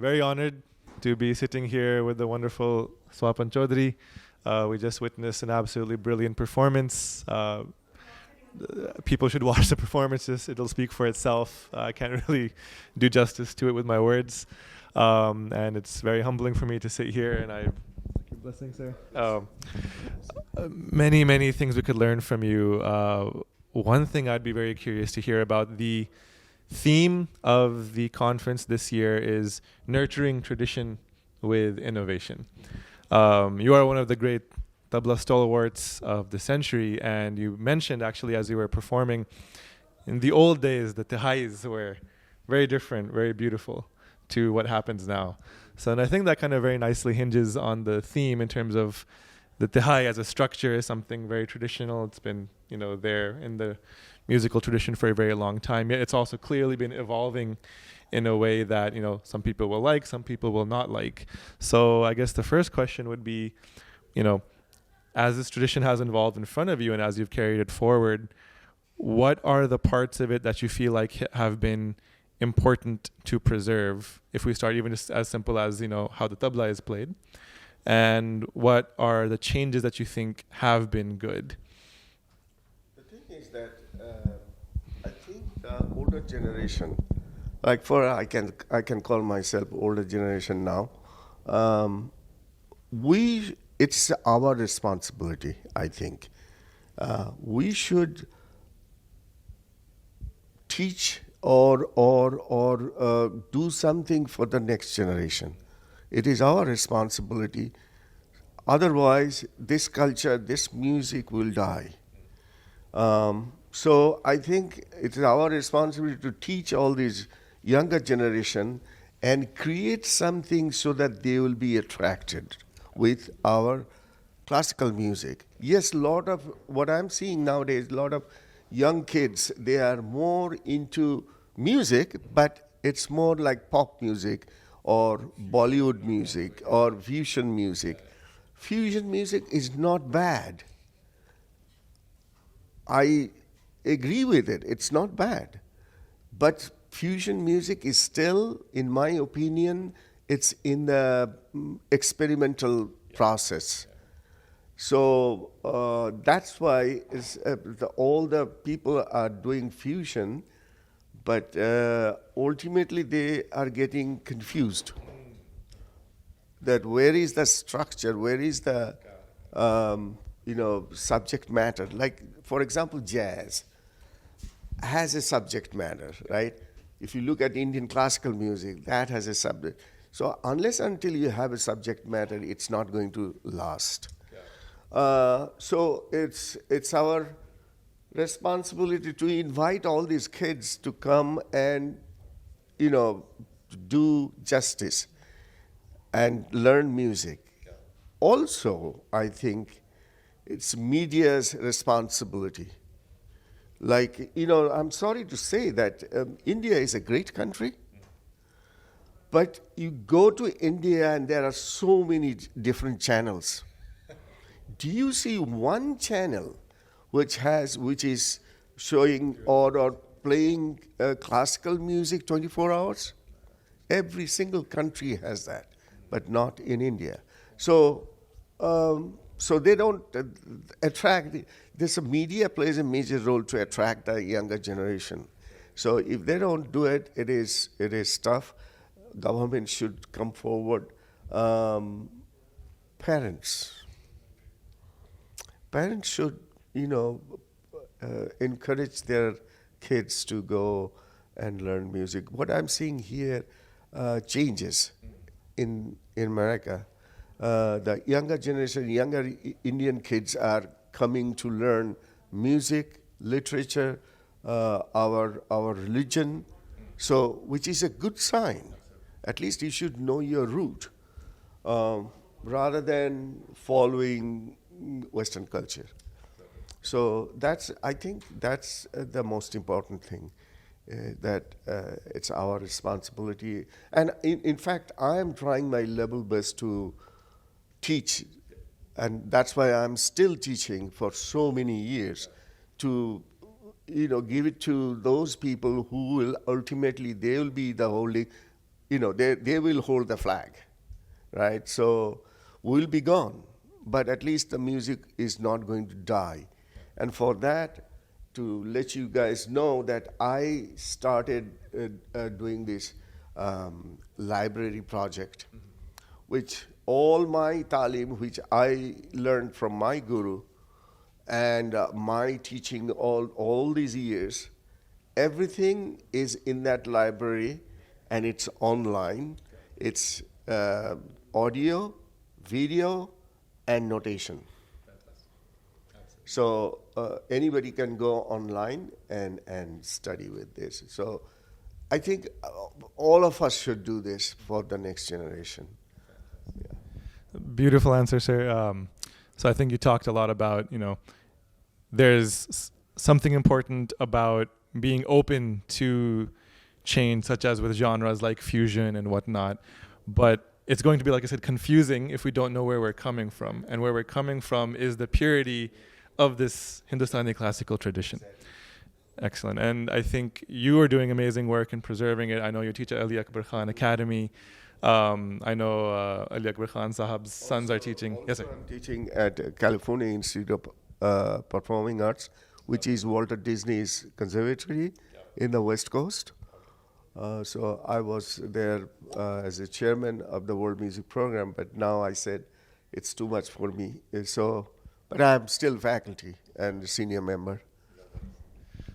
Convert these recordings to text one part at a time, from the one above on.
very honored to be sitting here with the wonderful Swapan Chaudhuri. We just witnessed an absolutely brilliant performance. People should watch the performances. It'll speak for itself. I can't really do justice to it with my words. And it's very humbling for me to sit here, and I blessings, sir. Many things we could learn from you. One thing I'd be very curious to hear about: the theme of the conference this year is nurturing tradition with innovation. You are one of the great tabla stalwarts of the century, and you mentioned actually as you were performing, in the old days the tehais were very different, very beautiful to what happens now. So, and I think that kind of very nicely hinges on the theme in terms of the tehai as a structure is something very traditional. It's been, there in the musical tradition for a very long time. Yet it's also clearly been evolving in a way that, some people will like, some people will not like. So I guess the first question would be, as this tradition has evolved in front of you and as you've carried it forward, what are the parts of it that you feel like have been important to preserve? If we start even just as simple as, how the tabla is played, and what are the changes that you think have been good? The thing is that I think the older generation, I can call myself older generation now. It's our responsibility. I think we should teach or do something for the next generation. It is our responsibility. Otherwise, this culture, this music will die. So I think it is our responsibility to teach all these younger generation and create something so that they will be attracted with our classical music. Yes, lot of what I'm seeing nowadays, a lot of young kids, they are more into music, but it's more like pop music or Bollywood music or fusion music. Fusion music is not bad. I agree with it. It's not bad. But fusion music is still, in my opinion, it's in the experimental process. So that's why all the people are doing fusion, but ultimately they are getting confused. That where is the structure, where is the subject matter? Like, for example, jazz has a subject matter, right? If you look at Indian classical music, that has a subject. So unless until you have a subject matter, it's not going to last. So it's our responsibility to invite all these kids to come and, do justice and learn music. Also, I think it's media's responsibility. Like, I'm sorry to say that India is a great country, but you go to India and there are so many different channels. Do you see one channel which is showing or playing classical music 24 hours? Every single country has that, but not in India. So they don't attract. Media plays a major role to attract the younger generation. So if they don't do it, it is tough. Government should come forward. Parents should, encourage their kids to go and learn music. What I'm seeing here changes in America. The younger generation, younger Indian kids are coming to learn music, literature, our religion, so which is a good sign. At least you should know your root, rather than following Western culture. So I think that's the most important thing, that it's our responsibility. And in fact, I am trying my level best to teach, and that's why I'm still teaching for so many years, to give it to those people who will ultimately, they will be the holding they will hold the flag, right? So we'll be gone, but at least the music is not going to die. And for that, to let you guys know that I started doing this library project, which all my talim, which I learned from my guru, and my teaching all these years, everything is in that library, and it's online. It's audio, video, and notation. So anybody can go online and study with this. So I think all of us should do this for the next generation. Yeah. Beautiful answer, sir. So I think you talked a lot about, there's something important about being open to change, such as with genres like fusion and whatnot. But it's going to be, like I said, confusing if we don't know where we're coming from. And where we're coming from is the purity of this Hindustani classical tradition. Excellent. And I think you are doing amazing work in preserving it. I know you teach at Ali Akbar Khan Academy. I know Ali Akbar Khan Sahab's sons are teaching. Yes, sir. I'm teaching at California Institute of Performing Arts, which is Walter Disney's conservatory in the West Coast. So I was there as a chairman of the World Music Program, but now I said it's too much for me. But I'm still faculty and senior member.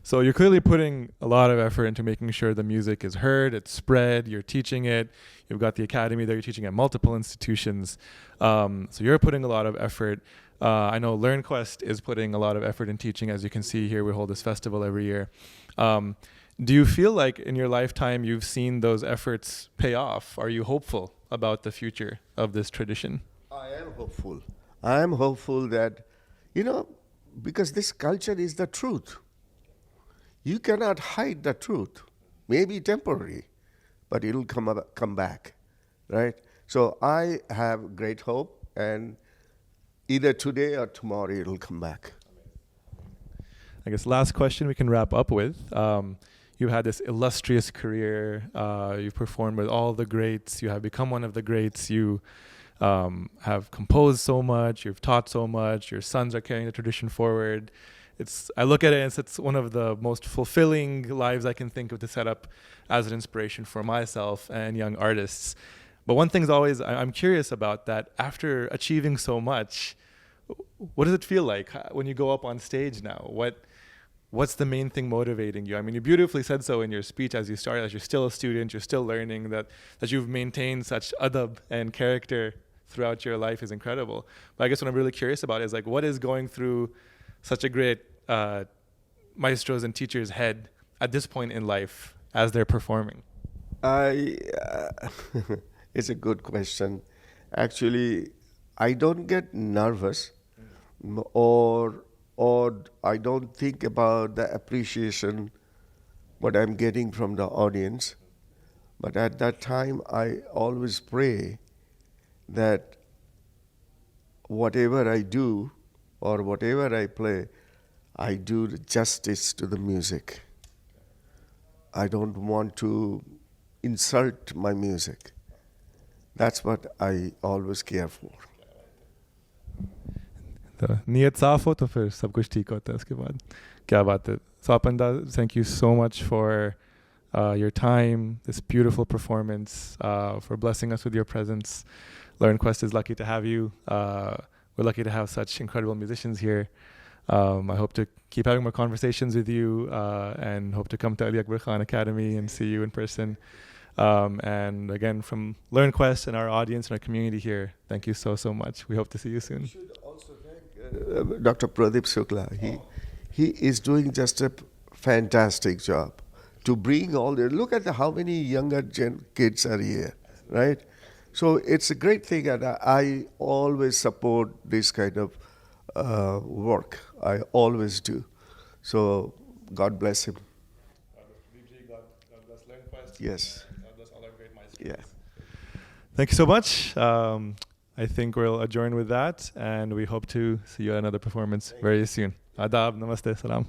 So you're clearly putting a lot of effort into making sure the music is heard, it's spread, you're teaching it. You've got the academy there, you're teaching at multiple institutions. So you're putting a lot of effort. I know LearnQuest is putting a lot of effort in teaching. As you can see here, we hold this festival every year. Do you feel like in your lifetime you've seen those efforts pay off? Are you hopeful about the future of this tradition? I am hopeful. I am hopeful that, because this culture is the truth. You cannot hide the truth. Maybe temporary, but it'll come back, right? So I have great hope, and either today or tomorrow it'll come back. I guess last question we can wrap up with. You've had this illustrious career. You've performed with all the greats. You have become one of the greats. You have composed so much. You've taught so much. Your sons are carrying the tradition forward. I look at it and it's one of the most fulfilling lives I can think of to set up as an inspiration for myself and young artists. But one thing's always, I'm curious about that. After achieving so much, what does it feel like when you go up on stage now? What's the main thing motivating you? I mean, you beautifully said so in your speech as you started, as you're still a student, you're still learning, that you've maintained such adab and character throughout your life is incredible. But I guess what I'm really curious about is what is going through such a great maestro's and teacher's head at this point in life as they're performing? It's a good question. Actually, I don't get nervous or I don't think about the appreciation what I'm getting from the audience. But at that time, I always pray that whatever I do or whatever I play, I do the justice to the music. I don't want to insult my music. That's what I always care for. तो नियत साफ हो तो फिर सब कुछ ठीक होता है उसके बाद. क्या बात है. Swapan, thank you so much for your time, this beautiful performance, for blessing us with your presence. LearnQuest is lucky to have you. We're lucky to have such incredible musicians here. I hope to keep having more conversations with you and hope to come to Ali Akbar Khan Academy and see you in person. And again, from LearnQuest and our audience and our community here, thank you so, so much. We hope to see you soon. We should also thank Dr. Pradeep Shukla. He is doing just a fantastic job to bring all the... Look at how many younger kids are here, right? So it's a great thing, and I always support this kind of work. I always do. So God bless him. God bless LearnQuest. Yes. God bless all our great minds. Yeah. Thank you so much. I think we'll adjourn with that, and we hope to see you at another performance very soon. Adab, namaste, salam.